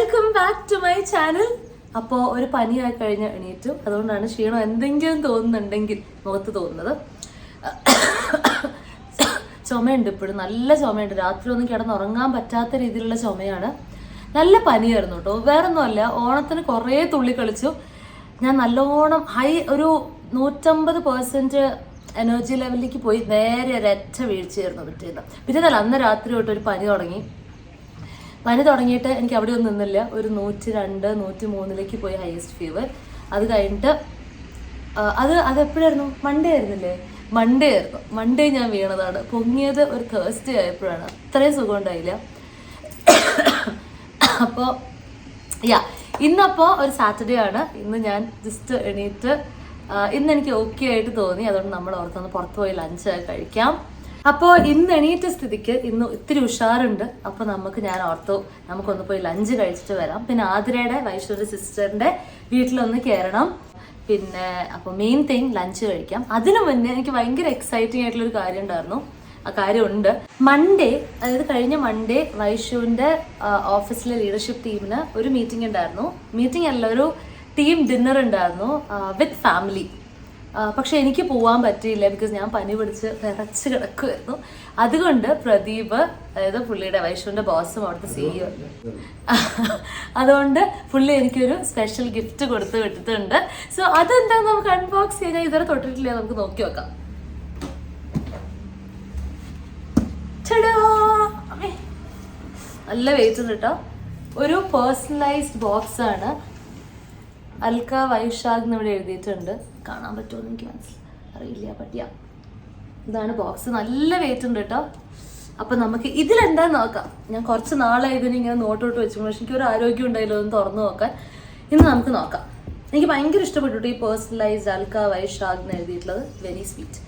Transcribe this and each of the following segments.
Welcome back to my channel. അപ്പോൾ ഒരു പനിയായി കഴിഞ്ഞ് എണീറ്റു, അതുകൊണ്ടാണ് ക്ഷീണം എന്തെങ്കിലും തോന്നുന്നുണ്ടെങ്കിൽ മുഖത്ത് തോന്നുന്നത്. ചുമയുണ്ട്, ഇപ്പോഴും നല്ല ചുമയുണ്ട്. രാത്രി ഒന്നും കിടന്നുറങ്ങാൻ പറ്റാത്ത രീതിയിലുള്ള ചുമയാണ്. നല്ല പനിയായിരുന്നു കേട്ടോ, വേറൊന്നുമല്ല. ഓണത്തിന് കുറേ തുള്ളി കളിച്ചു ഞാൻ. നല്ലോണം ഒരു 150% എനർജി ലെവലിലേക്ക് പോയി. നേരെ ഒരൊറ്റ വീഴ്ചയായിരുന്നു പിറ്റേന്നല്ല, അന്ന് രാത്രി തൊട്ട് ഒരു പനി തുടങ്ങി. പനി തുടങ്ങിയിട്ട് എനിക്ക് അവിടെ ഒന്നും നിന്നില്ല. ഒരു 102, 103 പോയി ഹയസ്റ്റ് ഫീവർ. അത് കഴിഞ്ഞിട്ട് അതെപ്പോഴായിരുന്നു? മൺഡേ ആയിരുന്നില്ലേ? മൺഡേ ഞാൻ വീണതാണ്. പൊങ്ങിയത് ഒരു തേഴ്സ്ഡേ ആയപ്പോഴാണ്. അത്രയും സുഖം ഉണ്ടായില്ല. അപ്പോൾ ഇന്നപ്പോൾ ഒരു സാറ്റർഡേ ആണ്. ഇന്ന് ഞാൻ ജസ്റ്റ് എണീറ്റ് ഇന്ന് എനിക്ക് ഓക്കെ ആയിട്ട് തോന്നി. അതുകൊണ്ട് നമ്മൾ ഓർത്തൊന്ന് പുറത്ത് പോയി ലഞ്ച് കഴിക്കാം. അപ്പോൾ ഇന്ന് എണീറ്റ സ്ഥിതിക്ക് ഇന്ന് ഇത്തിരി ഉഷാറുണ്ട്. അപ്പോൾ ഞാൻ ഓർത്തു നമുക്കൊന്ന് പോയി ലഞ്ച് കഴിച്ചിട്ട് വരാം. പിന്നെ ആതിരയുടെ വൈഷ്ണവ സിസ്റ്ററിന്റെ വീട്ടിലൊന്ന് കയറണം. പിന്നെ അപ്പോൾ മെയിൻ തിങ് ലഞ്ച് കഴിക്കാം. അതിനു മുന്നേ എനിക്ക് ഭയങ്കര എക്സൈറ്റിംഗ് ആയിട്ടുള്ളൊരു കാര്യം ഉണ്ടായിരുന്നു. ആ കാര്യമുണ്ട്. മൺഡേ, അതായത് കഴിഞ്ഞ മൺഡേ വൈഷുവിന്റെ ഓഫീസിലെ ലീഡർഷിപ്പ് ടീമിന് ഒരു മീറ്റിംഗ് ഉണ്ടായിരുന്നു. മീറ്റിംഗ് അല്ല, ഒരു ടീം ഡിന്നർ ഉണ്ടായിരുന്നു വിത്ത് ഫാമിലി. പക്ഷെ എനിക്ക് പോകാൻ പറ്റിയില്ല, ബിക്കോസ് ഞാൻ പനി പിടിച്ച് വിറച്ച് കിടക്കുമായിരുന്നു. അതുകൊണ്ട് പ്രദീപ്, അതായത് പുള്ളിയുടെ വൈഷുവിന്റെ ബോസും അവിടുത്തെ CEO, അതുകൊണ്ട് പുള്ളി എനിക്കൊരു സ്പെഷ്യൽ ഗിഫ്റ്റ് കൊടുത്ത് വിട്ടിട്ടുണ്ട്. സോ അതെന്താന്ന് നമുക്ക് അൺബോക്സ് ചെയ്യാൻ ഇതുവരെ തൊട്ടിട്ടില്ല, നമുക്ക് നോക്കി നോക്കാം. നല്ല വെയിറ്റ് ഉണ്ട് കേട്ടോ. ഒരു പേഴ്സണലൈസ്ഡ് ബോക്സ് ആണ്. അൽക്ക വൈശാഖ് എന്ന് ഇവിടെ എഴുതിയിട്ടുണ്ട്. കാണാൻ പറ്റുമോ എന്ന് എനിക്ക് അറിയില്ല, പറ്റിയ ഇതാണ് ബോക്സ്. നല്ല വെയിറ്റ് ഉണ്ട് കേട്ടോ. അപ്പൊ നമുക്ക് ഇതിലെന്താന്ന് നോക്കാം. ഞാൻ കുറച്ച് നാളായി ഇതിന് ഇങ്ങനെ നോട്ടോട്ട് വെച്ചു, പക്ഷെ എനിക്ക് ഒരു ആരോഗ്യം ഉണ്ടായില്ലോ ഒന്ന് തുറന്നു നോക്കാൻ. ഇന്ന് നമുക്ക് നോക്കാം. എനിക്ക് ഭയങ്കര ഇഷ്ടപ്പെട്ടു ഈ പേഴ്സണലൈസ്ഡ് അൽക്ക വൈശാഖ് എന്ന് എഴുതിയിട്ടുള്ളത്. Very sweet.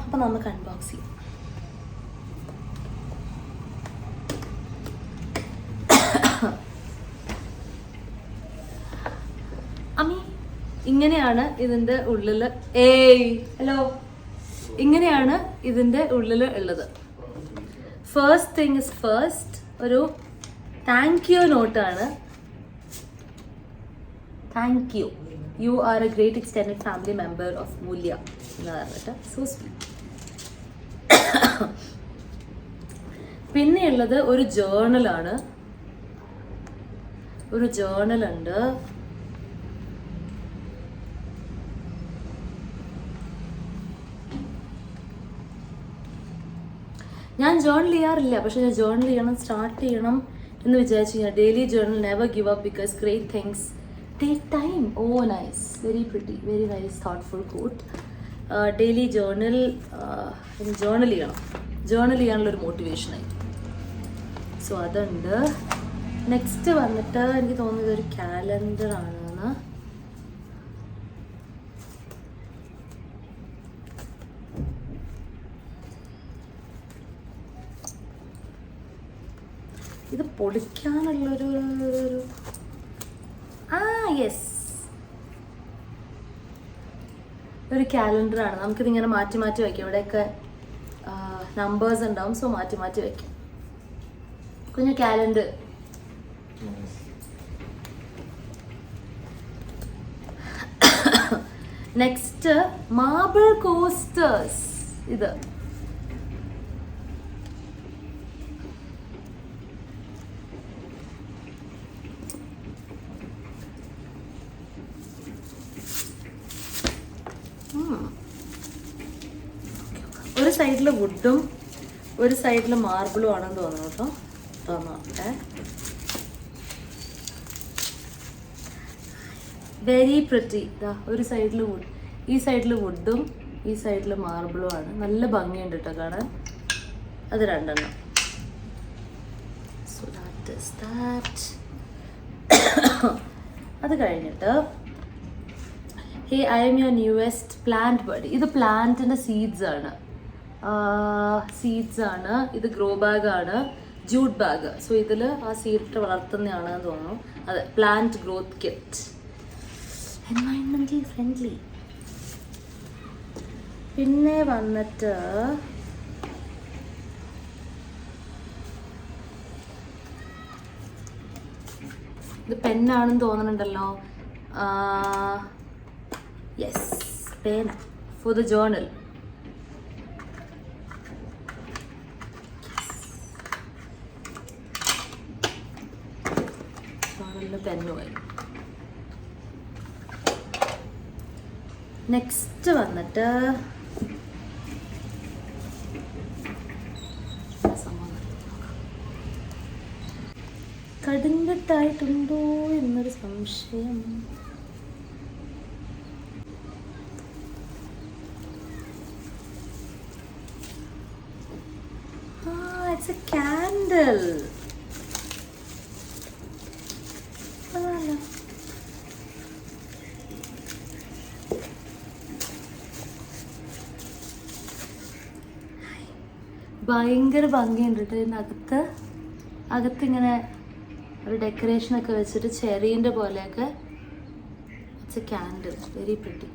അപ്പൊ നമുക്ക് അൺബോക്സ് ചെയ്യാം. അമ്മി, ഇങ്ങനെയാണ് ഇതിന്റെ ഉള്ളില്. ഹലോ, ഇങ്ങനെയാണ് ഇതിന്റെ ഉള്ളില് ഉള്ളത്. ഫസ്റ്റ് തിങ് ഇസ് ഫസ്റ്റ്, ഒരു താങ്ക് യു നോട്ടാണ്. Thank you, you are a great extended family member of Moolya എന്ന് പറഞ്ഞിട്ട്. So sweet. പിന്നെയുള്ളത് ഒരു ജേർണലാണ്. ഒരു ജേർണലുണ്ട്. ഞാൻ ജേർണൽ ചെയ്യാറില്ല, പക്ഷെ ഞാൻ ജേർണൽ സ്റ്റാർട്ട് ചെയ്യണം എന്ന് വിചാരിച്ചു. ഞാൻ daily journal, never give up because great things take time. Oh nice, very pretty, very nice, thoughtful quote. Daily journal ചെയ്യാനുള്ളൊരു മോട്ടിവേഷനായി. സോ അതുണ്ട്. നെക്സ്റ്റ് വന്നിട്ട് എനിക്ക് തോന്നുന്നത് ഒരു കാലണ്ടർ ആണെന്ന്. ഇത് പൊളിക്കാനുള്ളൊരു യെസ്, ഒരു കാലണ്ടറാണ്. നമുക്കിതിങ്ങനെ മാറ്റി മാറ്റി വയ്ക്കാം. ഇവിടെയൊക്കെ നമ്പേഴ്സ് ഉണ്ടാവും, സോ മാറ്റി മാറ്റി വയ്ക്കാം. കുഞ്ഞു കാലണ്ടർ. Next marble coasters. ഇത് ഒരു സൈഡിൽ വുഡും ഒരു സൈഡിൽ മാർബിളും ആണെന്ന് തോന്നുന്നു കേട്ടോ. തോന്നട്ടെ. Very pretty. ഒരു സൈഡിൽ വുഡ്, ഈ സൈഡിൽ വുഡും ഈ സൈഡിൽ മാർബിളും ആണ്. നല്ല ഭംഗിയുണ്ട് കേട്ടോ കാണാൻ. അത് രണ്ടെണ്ണം. So that is that. അത് കഴിഞ്ഞിട്ട് hey I'm your newest plant buddy. ഇത് പ്ലാന്റിന്റെ സീഡ്സ് ആണ്. ഇത് ഗ്രോ ബാഗ് ആണ്, ജൂട്ട് ബാഗ്. സോ ഇതിൽ ആ സീഡ് വളർത്തുന്നതാണ് തോന്നുന്നു. അതെ, പ്ലാന്റ് ഗ്രോത്ത് കിറ്റ്, എൻവയൺമെന്റൽ ഫ്രണ്ട്ലി. പിന്നെ വന്നിട്ട് ഇത് പെന്നാണെന്ന് തോന്നുന്നുണ്ടല്ലോ. യെസ്, പേന ഫോർ ദ ജേർണൽ. ജേർണലിന് പെന്നുമായി. നെക്സ്റ്റ് വന്നിട്ട് കടുങ്കട്ടായിട്ടുണ്ടോ എന്നൊരു സംശയം. It's a candle. ഭയങ്കര ഭംഗിയുണ്ട് കേട്ടോ ഇതിനകത്ത്. അകത്തിങ്ങനെ ഒരു ഡെക്കറേഷനൊക്കെ വെച്ചിട്ട് ചെറീൻ്റെ പോലെയൊക്കെ. It's a candle, very pretty.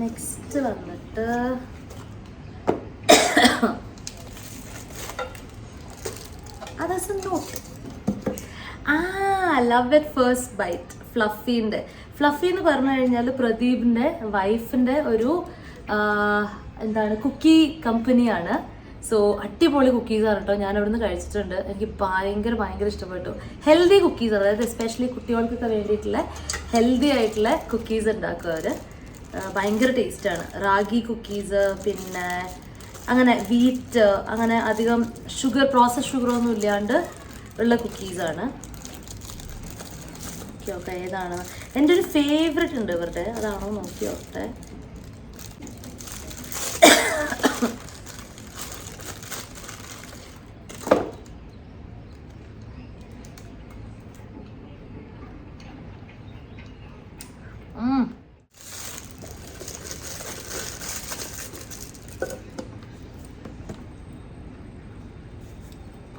Next വന്നിട്ട് അതൊരു note. Love at first bite, ഫ്ലഫീൻ്റെ. ഫ്ലഫി എന്ന് പറഞ്ഞു കഴിഞ്ഞാൽ പ്രദീപിൻ്റെ വൈഫിൻ്റെ ഒരു എന്താണ് കുക്കി കമ്പനിയാണ്. സോ അടിപൊളി കുക്കീസാണ് കേട്ടോ. ഞാൻ അവിടെ നിന്ന് കഴിച്ചിട്ടുണ്ട്. എനിക്ക് ഭയങ്കര ഇഷ്ടപ്പെട്ടു. ഹെൽത്തി കുക്കീസ്, അതായത് എസ്പെഷ്യലി കുട്ടികൾക്കൊക്കെ വേണ്ടിയിട്ടുള്ള ഹെൽത്തി ആയിട്ടുള്ള കുക്കീസ് ഉണ്ടാക്കുക അവർ. ഭയങ്കര ടേസ്റ്റാണ്. റാഗി കുക്കീസ്, പിന്നെ അങ്ങനെ വീറ്റ്, അങ്ങനെ അധികം ഷുഗർ, പ്രോസസ് ഷുഗറൊന്നും ഇല്ലാണ്ട് ഉള്ള കുക്കീസാണ്. നോക്കിയോട്ടെ ഏതാണ്. എൻ്റെ ഒരു ഫേവറേറ്റ് ഉണ്ട് ഇവരുടെ, അതാണോ നോക്കിയോട്ടെ.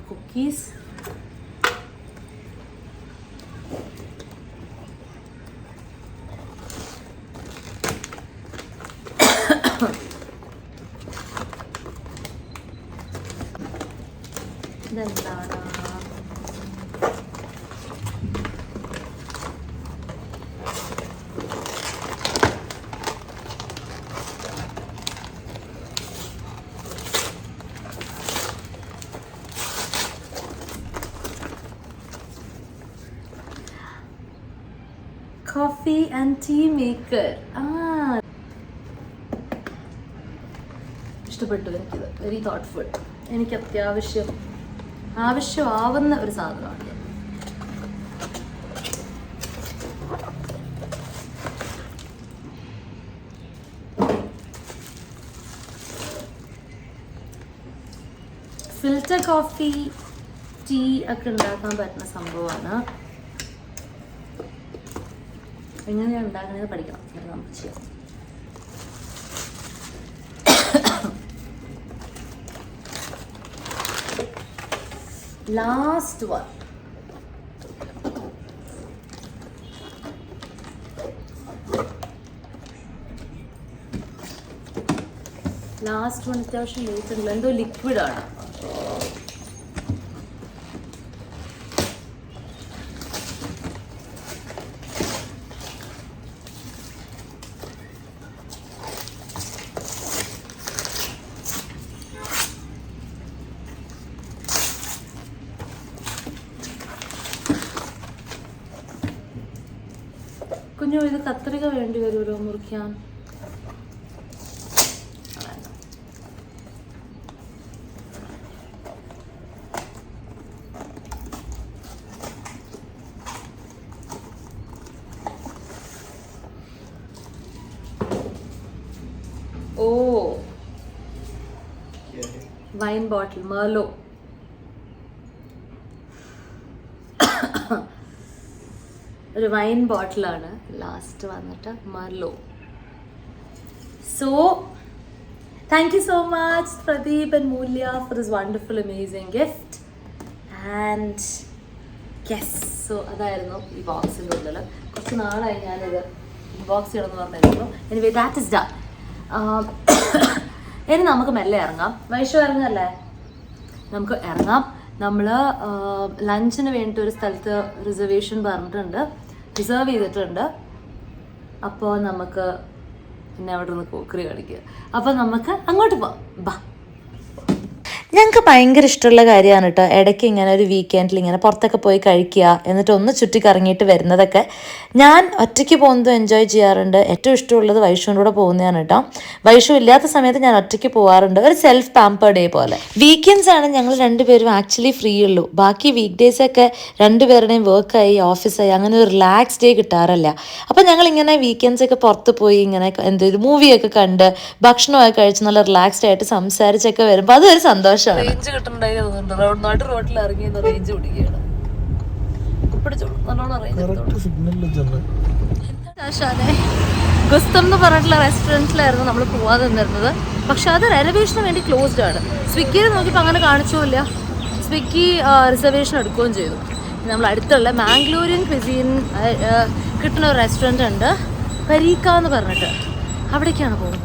കുക്കീസ് ഇതെന്താണ്? Coffee and tea maker. ഇഷ്ടപ്പെട്ടു എനിക്കിത്. Very thoughtful. എനിക്ക് ആവശ്യമാവുന്ന ഒരു സാധനമാണ്. ഫിൽറ്റർ കോഫി, ടീ ഒക്കെ ഉണ്ടാക്കാൻ പറ്റുന്ന സംഭവമാണ്. എങ്ങനെയാണ് ഉണ്ടാക്കുന്നത് പഠിക്കണം, നമുക്ക് ചെയ്യാം. Last one. അത്യാവശ്യം വെയിറ്റ് ഉണ്ടല്ലോ. എന്തോ ലിക്വിഡാണ്. കുഞ്ഞു, ഇത് കത്രിക വേണ്ടി വരുമല്ലോ മുറിക്കാൻ. Oh, wine bottle, merlot. ഒരു വൈൻ ബോട്ടിലാണ്. ലാസ്റ്റ് വന്നിട്ട് merlot. So thank you so much Pradeep and Moolya for this wonderful amazing gift. And yes, so അതായിരുന്നു ഈ ബോക്സിൻ്റെ ഉള്ളിൽ. കുറച്ച് നാളായി ഞാനിത് ബോക്സ് ചെയ്യണമെന്ന് പറഞ്ഞിരുന്നു. Anyway that is done. ഇനി നമുക്ക് മെല്ലെ ഇറങ്ങാം. വൈഷു ഇറങ്ങല്ലേ? നമുക്ക് ഇറങ്ങാം. നമ്മൾ ലഞ്ചിന് വേണ്ടിയിട്ട് ഒരു സ്ഥലത്ത് റിസർവ് ചെയ്തിട്ടുണ്ട്. അപ്പോൾ നമുക്ക് പിന്നെ അവിടെ നിന്ന് കോക്കറി കളിക്കുക. അപ്പോൾ നമുക്ക് അങ്ങോട്ട് പോവാം. ബാ. ഞങ്ങൾക്ക് ഭയങ്കര ഇഷ്ടമുള്ള കാര്യമാണ് കേട്ടോ ഇടയ്ക്ക് ഇങ്ങനെ ഒരു വീക്കെൻഡിൽ ഇങ്ങനെ പുറത്തൊക്കെ പോയി കഴിക്കുക, എന്നിട്ട് ഒന്ന് ചുറ്റിക്കറങ്ങിയിട്ട് വരുന്നതൊക്കെ. ഞാൻ ഒറ്റയ്ക്ക് പോകുന്നതും എൻജോയ് ചെയ്യാറുണ്ട്. ഏറ്റവും ഇഷ്ടമുള്ളത് വൈഷുവിൻ്റെ കൂടെ പോകുന്നതാണ് കേട്ടോ. വൈഷു ഇല്ലാത്ത സമയത്ത് ഞാൻ ഒറ്റയ്ക്ക് പോകാറുണ്ട്, ഒരു സെൽഫ് പാമ്പേർഡ് ഡേ പോലെ. വീക്കെൻഡ്സ് ആണ് ഞങ്ങൾ രണ്ടുപേരും ആക്ച്വലി ഫ്രീ ഉള്ളൂ. ബാക്കി വീക്ക് ഡേയ്സൊക്കെ രണ്ടുപേരുടെയും വർക്കായി ഓഫീസായി അങ്ങനെ ഒരു റിലാക്സ് ഡേ കിട്ടാറില്ല. അപ്പം ഞങ്ങളിങ്ങനെ വീക്കെൻഡ്സൊക്കെ പുറത്ത് പോയി ഇങ്ങനെ എന്തൊരു മൂവിയൊക്കെ കണ്ട് ഭക്ഷണമൊക്കെ കഴിച്ച് നല്ല റിലാക്സ്ഡ് ആയിട്ട് സംസാരിച്ചൊക്കെ വരുമ്പോൾ അതൊരു സന്തോഷം. റേഞ്ച് കിട്ടുന്നുണ്ടായി തോന്നുന്നുണ്ട്. റോഡിൽ ഇറങ്ങി റേഞ്ച് പിടിക്കുകയാണ്. ഗുസ്തം എന്ന് പറഞ്ഞിട്ടുള്ള റെസ്റ്റോറൻറ്റിലായിരുന്നു നമ്മൾ പോവാതെ നിന്നിരുന്നത്. പക്ഷെ അത് റിസർവേഷന് വേണ്ടി ക്ലോസ്ഡ് ആണ്. സ്വിഗ്ഗിയിൽ നോക്കിയപ്പോൾ അങ്ങനെ കാണിച്ചില്ല. സ്വിഗ്ഗി റിസർവേഷൻ എടുക്കുകയും ചെയ്തു. നമ്മൾ അടുത്തുള്ള മാംഗ്ലൂരിയൻ ക്വിസീൻ കിട്ടുന്ന ഒരു റെസ്റ്റോറൻറ്റ് ഉണ്ട്, പരീക്ക എന്ന് പറഞ്ഞിട്ട്. അവിടേക്കാണ് പോകുന്നത്.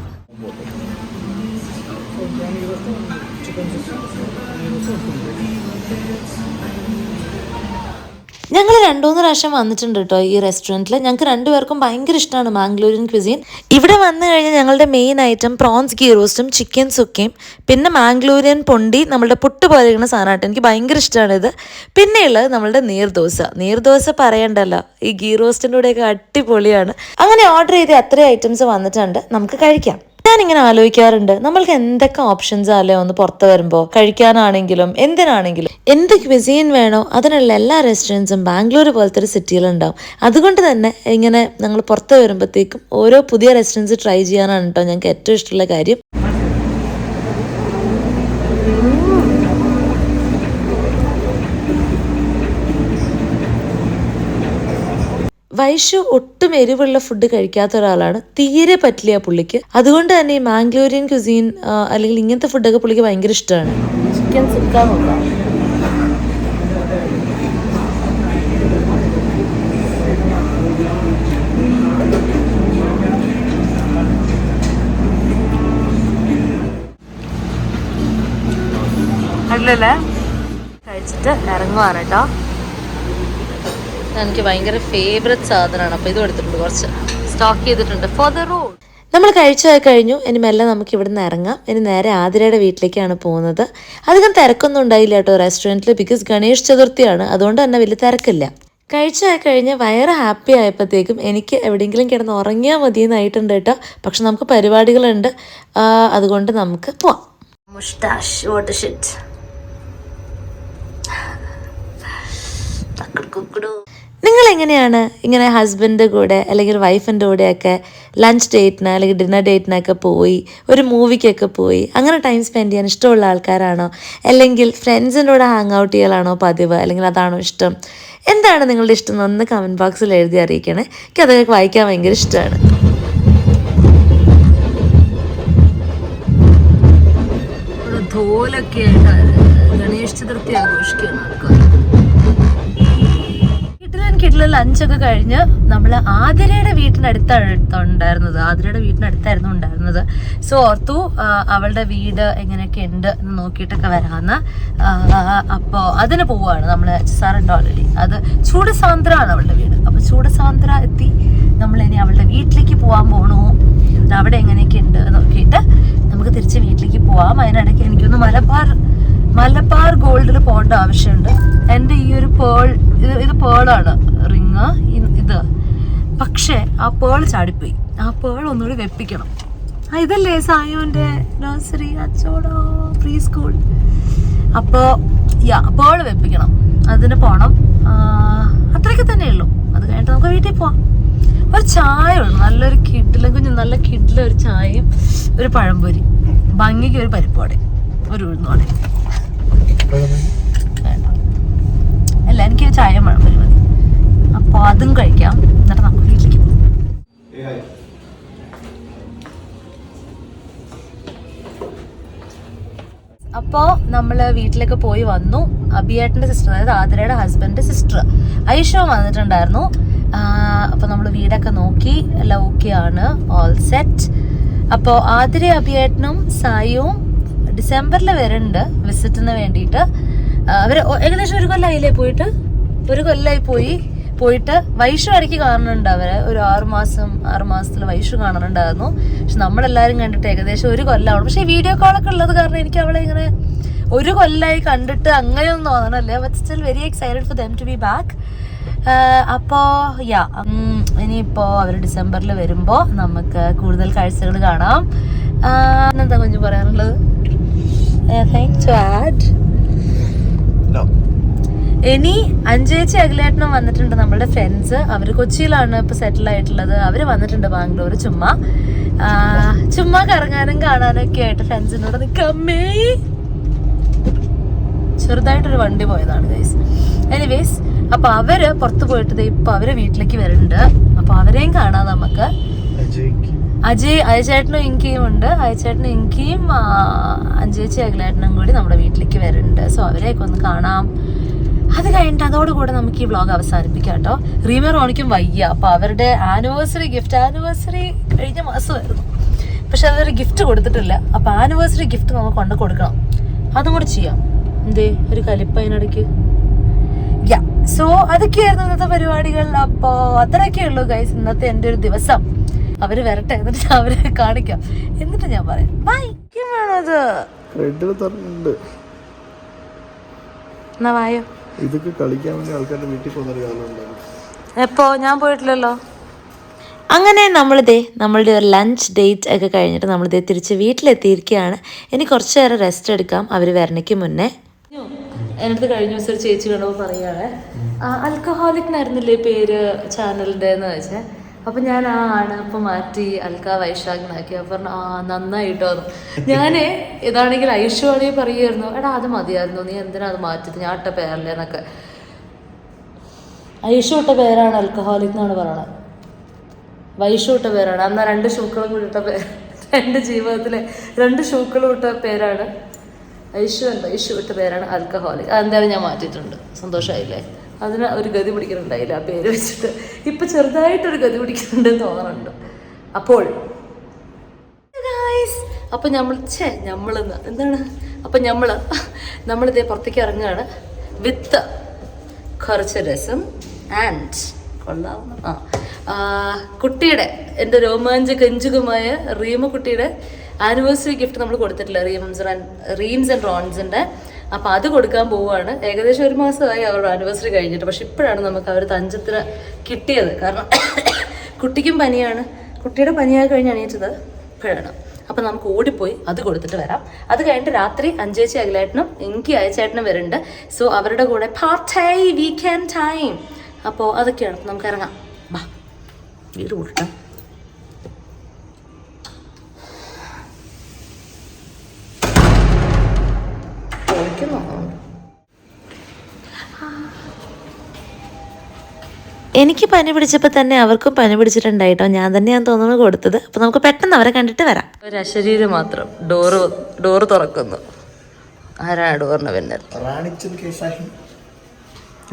ഞങ്ങൾ 2-3 പ്രാവശ്യം വന്നിട്ടുണ്ട് കേട്ടോ ഈ റെസ്റ്റോറൻറ്റിൽ. ഞങ്ങൾക്ക് രണ്ടുപേർക്കും ഭയങ്കര ഇഷ്ടമാണ് മാംഗ്ലൂരിയൻ ക്വിസീൻ. ഇവിടെ വന്നു കഴിഞ്ഞാൽ ഞങ്ങളുടെ മെയിൻ ഐറ്റം പ്രോൺസ് ഗീ റോസ്റ്റും ചിക്കൻ സുക്കയും പിന്നെ മാംഗ്ലൂരിയൻ പൊണ്ടി, നമ്മളുടെ പുട്ട് പോലെ ഇരിക്കുന്ന സാധനമായിട്ട് എനിക്ക് ഭയങ്കര ഇഷ്ടമാണ് ഇത്. പിന്നെയുള്ളത് നമ്മളുടെ നീർദോശ പറയണ്ടല്ലോ, ഈ ഗീ റോസ്റ്റിൻ്റെ കൂടെയൊക്കെ അടിപൊളിയാണ്. അങ്ങനെ ഓർഡർ ചെയ്ത് അത്രയും ഐറ്റംസ് വന്നിട്ടുണ്ട്, നമുക്ക് കഴിക്കാം. ഞാനിങ്ങനെ ആലോചിക്കാറുണ്ട്, നമ്മൾക്ക് എന്തൊക്കെ ഓപ്ഷൻസ് അല്ലേ ഒന്ന് പുറത്ത് വരുമ്പോൾ കഴിക്കാനാണെങ്കിലും എന്തിനാണെങ്കിലും. എന്ത് ക്വിസീൻ വേണോ അതിനുള്ള എല്ലാ റെസ്റ്റോറൻറ്റ്സും ബാംഗ്ലൂർ പോലത്തെ ഒരു സിറ്റിയിലുണ്ടാവും. അതുകൊണ്ട് തന്നെ ഇങ്ങനെ ഞങ്ങൾ പുറത്ത് വരുമ്പോഴത്തേക്കും ഓരോ പുതിയ റെസ്റ്റോറൻറ്റ്സ് ട്രൈ ചെയ്യാനാണ് കേട്ടോ ഞങ്ങൾക്ക് ഏറ്റവും ഇഷ്ടമുള്ള കാര്യം. വൈഷു ഒട്ടും എരിവുള്ള ഫുഡ് കഴിക്കാത്ത ഒരാളാണ്, തീരെ പറ്റില്ല പുള്ളിക്ക്. അതുകൊണ്ട് തന്നെ ഈ മാംഗ്ലൂരിയൻ ക്യുസീൻ അല്ലെങ്കിൽ ഇങ്ങനത്തെ ഫുഡൊക്കെ പുള്ളിക്ക് ഭയങ്കര ഇഷ്ടമാണ്. ചിക്കൻ സുക്ക നോക്കാം. അല്ലല്ലേ കഴിച്ചിട്ട് ഇറങ്ങുവാണ് കേട്ടോ. എനിക്ക് ഭയങ്കര ഫേവറേറ്റ് സാധനമാണ്. അപ്പോൾ ഇതും എടുത്തിട്ടുണ്ട്, കുറച്ച് സ്റ്റോക്ക് ചെയ്തിട്ടുണ്ട് ഫോർ ദ റോഡ്. നമ്മൾ കഴിച്ചൊക്കെ കഴിഞ്ഞു. ഇനി മെല്ലെ നമുക്ക് ഇവിടെ നിന്ന് ഇറങ്ങാം. ഇനി നേരെ ആതിരയുടെ വീട്ടിലേക്കാണ് പോകുന്നത്. അധികം തിരക്കൊന്നും ഉണ്ടായില്ല കേട്ടോ റെസ്റ്റോറൻറ്റിൽ, ബിക്കോസ് ഗണേഷ് ചതുർത്ഥിയാണ്, അതുകൊണ്ട് തന്നെ വലിയ തിരക്കില്ല. കഴിച്ചൊക്കെ കഴിഞ്ഞ് വയറ് ഹാപ്പി ആയപ്പോഴത്തേക്കും എനിക്ക് എവിടെയെങ്കിലും കിടന്ന് ഉറങ്ങിയാൽ മതിയെന്നായിട്ടുണ്ട് കേട്ടോ. പക്ഷെ നമുക്ക് പരിപാടികളുണ്ട്, അതുകൊണ്ട് നമുക്ക് പോവാം. Moustache what shit. നിങ്ങൾ എങ്ങനെയാണ് ഇങ്ങനെ ഹസ്ബൻഡിൻ്റെ കൂടെ അല്ലെങ്കിൽ വൈഫിൻ്റെ കൂടെയൊക്കെ ലഞ്ച് ഡേറ്റിന് അല്ലെങ്കിൽ ഡിന്നർ ഡേറ്റിനൊക്കെ പോയി ഒരു മൂവിക്കൊക്കെ പോയി അങ്ങനെ ടൈം സ്പെൻഡ് ചെയ്യാൻ ഇഷ്ടമുള്ള ആൾക്കാരാണോ, അല്ലെങ്കിൽ ഫ്രണ്ട്സിൻ്റെ കൂടെ ഹാങ് ഔട്ട് ചെയ്യലാണോ പതിവ്, അല്ലെങ്കിൽ അതാണോ ഇഷ്ടം? എന്താണ് നിങ്ങളുടെ ഇഷ്ടം എന്നൊന്ന് കമൻറ്റ് ബോക്സിൽ എഴുതി അറിയിക്കണേ. എനിക്ക് അതൊക്കെ വായിക്കാൻ ഭയങ്കര ഇഷ്ടമാണ്. ധോലൊക്കെ ഗണേശ ചതുർത്ഥി ആഘോഷിക്കുകയാണ് ആൾക്കാർ. കിട്ടില്ല ലഞ്ചൊക്കെ കഴിഞ്ഞ് നമ്മൾ ആതിരയുടെ വീട്ടിനടുത്തായിരുന്നു ഉണ്ടായിരുന്നത്. സോ ഓർത്തു അവളുടെ വീട് എങ്ങനെയൊക്കെ ഉണ്ട് എന്ന് നോക്കിയിട്ടൊക്കെ വരാമെന്ന്. അപ്പോൾ അതിന് പോവുകയാണ് നമ്മൾ. എച്ച്സാറുണ്ട് ഓൾറെഡി. അത് ചൂടസാന്ദ്രമാണ് അവളുടെ വീട്. അപ്പോൾ ചൂടസാന്ദ്ര എത്തി. നമ്മളിനി അവളുടെ വീട്ടിലേക്ക് പോകാൻ പോകണു. അവിടെ എങ്ങനെയൊക്കെ ഉണ്ട് നോക്കിയിട്ട് നമുക്ക് തിരിച്ച് വീട്ടിലേക്ക് പോവാം. അതിനിടയ്ക്ക് എനിക്കൊന്ന് മലബാർ ഗോൾഡിൽ പോകേണ്ട ആവശ്യമുണ്ട്. എൻ്റെ ഈ ഒരു ഇത് പേളാണ് റിങ് ഇത്. പക്ഷേ ആ പേൾ ചാടിപ്പോയി. ആ പേൾ ഒന്നുകൂടി വെപ്പിക്കണം. ഇതല്ലേ സായുവിൻ്റെ നഴ്സറി അച്ചോടോ പ്രീ സ്കൂൾ. അപ്പോൾ പേൾ വെപ്പിക്കണം, അതിന് പോകണം. അത്രയൊക്കെ തന്നെ ഉള്ളൂ. അത് കഴിഞ്ഞിട്ട് നമുക്ക് വീട്ടിൽ പോവാം. ഒരു ചായ ഉള്ളു, നല്ലൊരു നല്ല കിഡിലെ ഒരു ചായയും ഒരു പഴംപൊരി, ഭംഗിക്ക് ഒരു പരിപ്പോടെ, ഒരു ഉഴുന്നോടെ. വേണ്ട, അല്ല എനിക്ക് ചായ പഴംപൊരി മതി. അപ്പോൾ അതും കഴിക്കാം, എന്നിട്ട് നമുക്ക് വീട്ടിലേക്ക് പോകാം. അപ്പോൾ നമ്മൾ വീട്ടിലേക്ക് പോയി വന്നു. അബിയേട്ടൻ്റെ സിസ്റ്റർ, അതായത് ആതിരയുടെ ഹസ്ബൻഡിൻ്റെ സിസ്റ്റർ ഐഷ വന്നിട്ടുണ്ടായിരുന്നു. അപ്പോൾ നമ്മൾ വീടൊക്കെ നോക്കി എല്ലാം ഓക്കെ ആണ്, ഓൾ സെറ്റ്. അപ്പോൾ ആതിര അഭിയേട്ടനും സായിയും ഡിസംബറിൽ വരുന്നുണ്ട് വിസിറ്റിന് വേണ്ടിയിട്ട്. അവർ ഏകദേശം ഒരു കൊല്ലമായില്ലേ പോയിട്ട്, ഒരു കൊല്ലമായി പോയിട്ട് വൈഷു ഇടയ്ക്ക് കാണുന്നുണ്ട്. അവരെ ഒരു 6 മാസത്തിൽ വൈഷു കാണുന്നുണ്ടായിരുന്നു. പക്ഷെ നമ്മളെല്ലാവരും കണ്ടിട്ട് ഏകദേശം ഒരു കൊല്ലമാണ്. പക്ഷെ വീഡിയോ കോളൊക്കെ ഉള്ളത് കാരണം എനിക്ക് അവളെ ഇങ്ങനെ ഒരു കൊല്ലമായി കണ്ടിട്ട് അങ്ങനെയൊന്നും തോന്നണല്ലേ. But still very excited for them to be back. അപ്പോൾ ഇനിയിപ്പോൾ അവർ ഡിസംബറിൽ വരുമ്പോൾ നമുക്ക് കൂടുതൽ കാഴ്ചകൾ കാണാം. എന്താ കുഞ്ഞു പറയാനുള്ളത്? ഇനി അഞ്ചേച്ചി അഖിലേട്ടനും വന്നിട്ടുണ്ട്, നമ്മളുടെ ഫ്രണ്ട്സ്. അവർ കൊച്ചിയിലാണ് ഇപ്പൊ സെറ്റിൽ ആയിട്ടുള്ളത്. അവര് വന്നിട്ടുണ്ട് ബാംഗ്ലൂർ. ചുമ്മാ കറങ്ങാനും കാണാനും ഒക്കെ ആയിട്ട് ഫ്രണ്ട്സിനോട് നിൽക്കാമേ. ചെറുതായിട്ടൊരു വണ്ടി പോയതാണ് ഗൈസ്. എനിവേസ്, അപ്പൊ അവര് പുറത്തു പോയിട്ട് ഇപ്പൊ അവര് വീട്ടിലേക്ക് വരുന്നുണ്ട്. അപ്പൊ അവരെയും കാണാം നമുക്ക്. അയച്ചേട്ടനും ഇങ്കിയും ഉണ്ട്. അയച്ചേട്ടനും ഇങ്കിയും അഞ്ചേച്ചി അഖിലേട്ടനും കൂടി നമ്മുടെ വീട്ടിലേക്ക് വരുന്നുണ്ട്. സോ അവരെയൊക്കെ ഒന്ന് കാണാം. അത് കഴിഞ്ഞിട്ട് അതോടുകൂടെ നമുക്ക് ഈ വ്ളോഗ് അവസാനിപ്പിക്കാം കേട്ടോ. റീമ റോണിക്കും വയ്യ. അപ്പൊ അവരുടെ ആനിവേഴ്സറി കഴിഞ്ഞ മാസമായിരുന്നു, പക്ഷെ അതൊരു ഗിഫ്റ്റ് കൊടുത്തിട്ടില്ല. അപ്പൊ ആനിവേഴ്സറി ഗിഫ്റ്റ് നമുക്ക് കൊണ്ട് കൊടുക്കണം. അതും കൂടെ ചെയ്യാം. എന്തേ ഒരു കലിപ്പതിനിടയ്ക്ക്. സോ അതൊക്കെയായിരുന്നു ഇന്നത്തെ പരിപാടികൾ. അപ്പോൾ അത്രയൊക്കെ ഉള്ളൂ ഗൈസ് ഇന്നത്തെ എൻ്റെ ഒരു ദിവസം. അവര് വരട്ടെ, എന്നിട്ട് അവരെ കാണിക്കാം, എന്നിട്ട് ഞാൻ പറയാം. വേണത് എന്നാ വായോ. ഇതൊക്കെ കളിക്കാൻ വേണ്ടി ആൾക്കാരുടെ വീട്ടിൽ പോകുന്നൊരു കാലമുണ്ടായിരുന്നു. എപ്പോ? ഞാൻ പോയിട്ടില്ലല്ലോ. അങ്ങനെ നമ്മളുടെ ഒരു ലഞ്ച് ഡേറ്റ് ഒക്കെ കഴിഞ്ഞിട്ട് നമ്മളിതേ തിരിച്ച് വീട്ടിലെത്തിയിരിക്കുകയാണ്. ഇനി കുറച്ച് നേരം റെസ്റ്റ് എടുക്കാം അവർ വരണയ്ക്ക് മുന്നേ. എൻ്റെ അടുത്ത് കഴിഞ്ഞ ദിവസം ഒരു ചേച്ചി കണ്ടപ്പോൾ പറയുകയാണ്, ആൽക്കഹോളിക്കിനായിരുന്നില്ലേ പേര് ചാനലിൻ്റെ എന്ന് വെച്ചാൽ. അപ്പം ഞാൻ ആണ് അപ്പം മാറ്റി അൽക്ക വൈശാഖിനാക്കി. അപ്പം പറഞ്ഞു നന്നായിട്ടോ. ഞാൻ ഇതാണെങ്കിൽ ഐശ്വര്യ പറയുമായിരുന്നു, എടാ അത് മതിയായിരുന്നു, നീ എന്തിനാ അത് മാറ്റിയത്, ഞാൻ ഇട്ട പേരല്ലേ എന്നൊക്കെ. ഐഷു ഇട്ട പേരാണ് ആൽക്കഹോളിക് എന്നാണ് പറയണത്. വൈഷു ഇട്ട പേരാണ്. അന്ന് 2 ഷൂക്കളും കൂടി ഇട്ട പേര്, 2 ജീവിതത്തിലെ 2 ഷൂക്കളും ഇട്ട പേരാണ് ഐഷു. ഐഷു ഇട്ട പേരാണ് ആൽക്കഹോളിക്. അതെന്തായാലും ഞാൻ മാറ്റിയിട്ടുണ്ട്. സന്തോഷമായില്ലേ? അതിന് ഒരു ഗതി പിടിക്കുന്നുണ്ടായില്ല ആ പേര് വെച്ചിട്ട്. ഇപ്പം ചെറുതായിട്ടൊരു ഗതി പിടിക്കുന്നുണ്ടെന്ന് തോന്നുന്നുണ്ട്. അപ്പോൾ അപ്പം നമ്മളിന്ന് എന്താണ്, അപ്പം നമ്മളിതേ പുറത്തേക്ക് ഇറങ്ങുകയാണ് വിത്ത് കുറച്ച് രസം ആൻഡ് കൊള്ളാവുന്ന കുട്ടിയുടെ, എൻ്റെ രോമാഞ്ച കഞ്ചുകമായ റീമ കുട്ടിയുടെ ആനിവേഴ്സറി ഗിഫ്റ്റ് നമ്മൾ കൊടുത്തിട്ടില്ല, റീംസ് ആൻഡ് റോൺസിൻ്റെ. അപ്പോൾ അത് കൊടുക്കാൻ പോവുകയാണ്. ഏകദേശം 1 മാസമായി അവരുടെ ആനിവേഴ്സറി കഴിഞ്ഞിട്ട്. പക്ഷെ ഇപ്പോഴാണ് നമുക്ക് അവർ തഞ്ചത്തിന് കിട്ടിയത്. കാരണം കുട്ടിക്കും പനിയാണ്. കുട്ടിയുടെ പനിയായി കഴിഞ്ഞ് എണീറ്റത് ഇപ്പോഴാണ്. അപ്പം നമുക്ക് ഓടിപ്പോയി അത് കൊടുത്തിട്ട് വരാം. അത് കഴിഞ്ഞിട്ട് രാത്രി അഞ്ചേച്ചി അഖിലേട്ടനും എനിക്ക് അയച്ചേട്ടനും വരുന്നുണ്ട്. സോ അവരുടെ കൂടെ പാർട്ടി വീക്കെൻഡ് ടൈം. അപ്പോൾ അതൊക്കെയാണ്. നമുക്ക് ഇറങ്ങാം. ബാ, വീട് കൂട്ടാം. എനിക്ക് പനി പിടിച്ചപ്പോൾ തന്നെ അവർക്കും പനി പിടിച്ചിട്ടുണ്ടായിട്ടോ. ഞാൻ തന്നെയാണ് തോന്നുന്നു കൊടുത്തത്. അപ്പോൾ നമുക്ക് പെട്ടെന്ന് അവരെ കണ്ടിട്ട് വരാം. ഒരു അശരീരം മാത്രം ഡോറ് തുറക്കുന്നു. ആരാണ് ഡോറിന് പിന്നിൽ?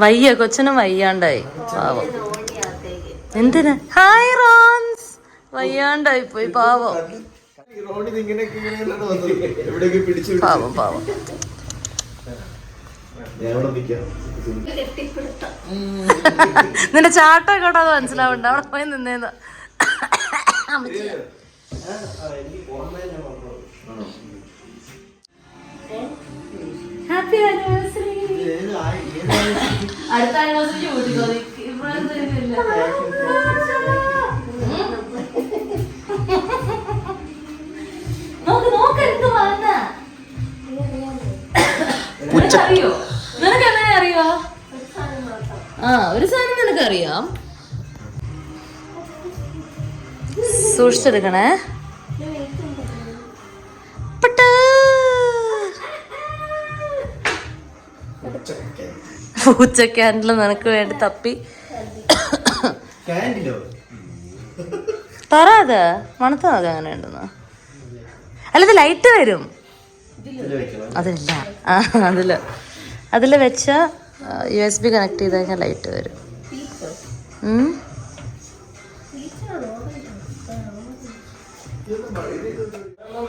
വയ്യ, കൊച്ചിനും വയ്യാണ്ടായി. പാവം. എന്തിനാ? Hi Ron's. വയ്യാണ്ടായി പോയി പാവം. പാവം. നിന്റെ ചാട്ടം കേട്ടോ അത് മനസ്സിലാവണ്ട. അവിടെ പോയി നിന്നേന്ന്. Happy anniversary. അടുത്ത ആനിവേഴ്സറി കൂട്ടിക്കോ. നോക്ക് എന്ത് വന്ന അറിയോ? നിനക്ക് എങ്ങനെ അറിയോ? ഒരു സാധനം നിനക്കറിയാം. സൂക്ഷിച്ചെടുക്കണേ. പൂച്ച ക്യാൻഡിൽ നിനക്ക് വേണ്ടി തപ്പി തറാത് മണത്താ അത് അങ്ങനെ ഉണ്ടെന്ന്. അല്ലത് ലൈറ്റ് വരും അതില്ല. അതിൽ വെച്ച USB കണക്ട് ചെയ്ത് കഴിഞ്ഞാൽ ലൈറ്റ് വരും.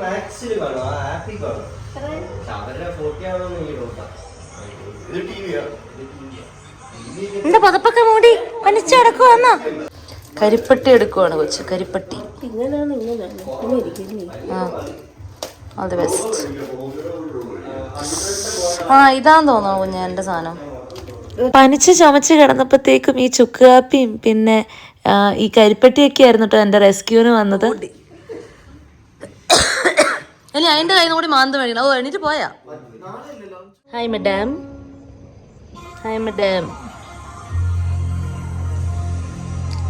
മാക്സിൽ കാണും ആ ആപ്പിൽ കാണും അവരുടെ ഫോട്ടോ ആണോന്ന് ഈ നോക്കാം. ഇത് ടിവിയാ. എന്റെ പതപ്പൊക്കെ മൂടി പനിച്ചടക്കുവാന്നോ? കരിപ്പട്ടി എടുക്കുവാണ് കൊച്ചു, കരിപ്പട്ടി. All the best. ഇതാന്ന് തോന്നുന്നു കുഞ്ഞ എന്റെ സാധനം. പനിച്ച് ചുമച്ച് കിടന്നപ്പോഴത്തേക്കും ഈ ചുക്ക് കാപ്പിയും പിന്നെ ഈ കരിപ്പട്ടിയൊക്കെ ആയിരുന്നു കേട്ടോ എൻ്റെ റെസ്ക്യൂവിന് വന്നത്. അല്ല അതിന്റെ കയ്യിൽ കൂടി മാന്ത് മേടിക്കണം. ഓ എണീറ്റ് പോയാ? Hi madam, hi madam.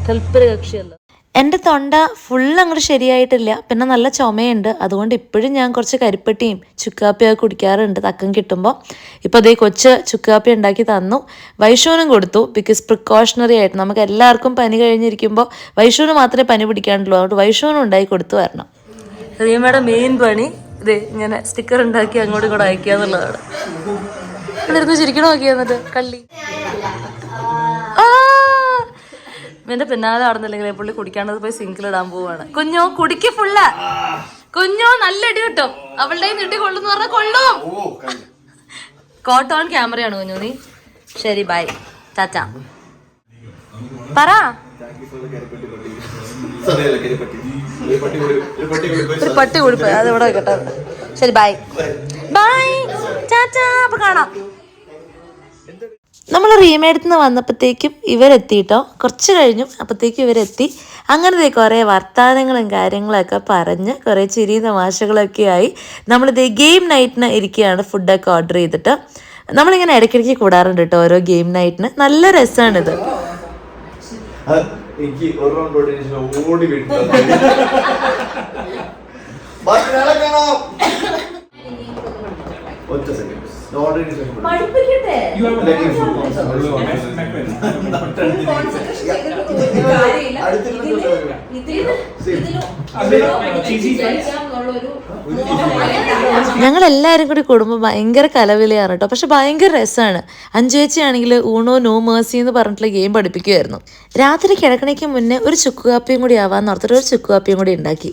കൽപ്പര കക്ഷിയല്ല. എൻ്റെ തൊണ്ട ഫുൾ അങ്ങോട്ട് ശരിയായിട്ടില്ല, പിന്നെ നല്ല ചുമയുണ്ട്. അതുകൊണ്ട് ഇപ്പോഴും ഞാൻ കുറച്ച് കരിപ്പട്ടിയും ചുക്കാപ്പിയൊക്കെ കുടിക്കാറുണ്ട് തക്കം കിട്ടുമ്പോൾ. ഇപ്പോൾ അതേ കൊച്ച് ചുക്കാപ്പി ഉണ്ടാക്കി തന്നു, വൈഷുവിനും കൊടുത്തു. ബിക്കോസ് പ്രിക്കോഷണറി ആയിട്ട് നമുക്ക് എല്ലാവർക്കും പനി കഴിഞ്ഞിരിക്കുമ്പോൾ വൈഷുവിന് മാത്രമേ പനി പിടിക്കാണ്ടുള്ളൂ. അതുകൊണ്ട് വൈഷുവിനും ഉണ്ടാക്കി കൊടുത്തു വരണം. റീമയുടെ മെയിൻ പണി ഇതേ ഇങ്ങനെ സ്റ്റിക്കർ ഉണ്ടാക്കി അങ്ങോട്ടും ഇങ്ങോട്ട് അയക്കുക എന്നുള്ളതാണ്. എന്നിരുന്ന് ശരിക്കും നോക്കിയാ എന്നിട്ട് കള്ളി എന്റെ പിന്നാലെ നടന്നില്ലെങ്കിൽ പുള്ളി കുടിക്കാണ്ടത് പോയി സിങ്കിലിടാൻ പോവാണ്. കുഞ്ഞോ കുടിക്ക് ഫുള്ള്. കുഞ്ഞോ നല്ല ഇടി കിട്ടും. അവളുടെ ഇടി കൊള്ളുന്ന് പറഞ്ഞാൽ കൊള്ളും. കോട്ട് ഓൺ ക്യാമറയാണ് കുഞ്ഞു നീ. ശരി ബൈ ചാച്ച പറ. ഒരു പട്ടി കുടിപ്പ് അത് ഇവിടെ വെക്കട്ടെ. ശരി ബൈ ബൈ ചാച്ച. അപ്പൊ കാണാം. നമ്മൾ റീമേഡത്തിൽ നിന്ന് വന്നപ്പോഴത്തേക്കും ഇവരെത്തിയിട്ടോ. കുറച്ച് കഴിഞ്ഞു അപ്പോഴത്തേക്കും ഇവരെത്തി. അങ്ങനത്തെ കുറേ വർത്തമാനങ്ങളും കാര്യങ്ങളൊക്കെ പറഞ്ഞ് കുറേ ചിരി തമാശകളൊക്കെ ആയി നമ്മളിത് ഗെയിം നൈറ്റിന് ഇരിക്കുകയാണ്. ഫുഡൊക്കെ ഓർഡർ ചെയ്തിട്ട് നമ്മളിങ്ങനെ ഇടയ്ക്കിടയ്ക്ക് കൂടാറുണ്ട് കേട്ടോ ഓരോ ഗെയിം നൈറ്റിന്. നല്ല രസമാണിത്. എനിക്ക് ഒരു റൗണ്ട് ഓടി ഒറ്റ സെക്കൻഡ് ഞങ്ങൾ എല്ലാവരും കൂടി കൂടുമ്പോൾ ഭയങ്കര കലവിലയാണ് കേട്ടോ. പക്ഷെ ഭയങ്കര രസമാണ്. അഞ്ചുവച്ചിയാണെങ്കിൽ ഊണോ നോ മേഴ്സി എന്ന് പറഞ്ഞിട്ടുള്ള ഗെയിം പഠിപ്പിക്കുമായിരുന്നു. രാത്രി കിടക്കണയ്ക്ക് മുന്നേ ഒരു ചുക്ക് കാപ്പിയും കൂടി ആവാന്ന് ഓർത്തിട്ട് ഒരു ചുക്ക് കാപ്പിയും കൂടി ഉണ്ടാക്കി.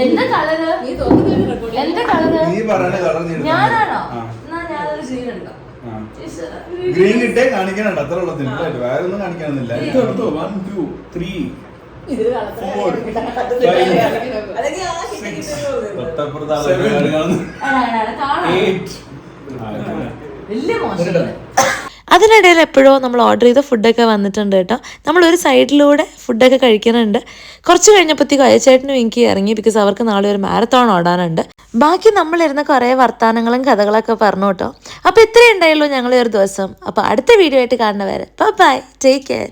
എന്റെ കളറ് എന്റെ കളറ് ഞാനാണോ? ഞാനൊരു ഗ്രീനുണ്ടോ? ഗ്രീൻ ഇട്ടേ കാണിക്കാനുണ്ട്. അത്ര ഉള്ളത് വേറെ ഒന്നും കാണിക്കാനൊന്നുമില്ല. 1 2 3 4 അതിനിടയിൽ എപ്പോഴോ നമ്മൾ ഓർഡർ ചെയ്ത ഫുഡൊക്കെ വന്നിട്ടുണ്ട് കേട്ടോ. നമ്മളൊരു സൈഡിലൂടെ ഫുഡൊക്കെ കഴിക്കുന്നുണ്ട്. കുറച്ച് കഴിഞ്ഞപ്പോഴത്തേക്കും അയച്ചേട്ടനും എനിക്ക് ഇറങ്ങി. ബിക്കോസ് അവർക്ക് നാളെ ഒരു മാരത്തോൺ ഓടാനുണ്ട്. ബാക്കി നമ്മളിരുന്ന് കുറേ വർത്തമാനങ്ങളും കഥകളൊക്കെ പറഞ്ഞു കേട്ടോ. അപ്പോൾ ഇത്രയേ ഉണ്ടായുള്ളൂ ഞങ്ങളെ ഒരു ദിവസം. അപ്പോൾ അടുത്ത വീഡിയോ ആയിട്ട് കാണുന്നവരെ ബൈ, ടേക്ക് കെയർ.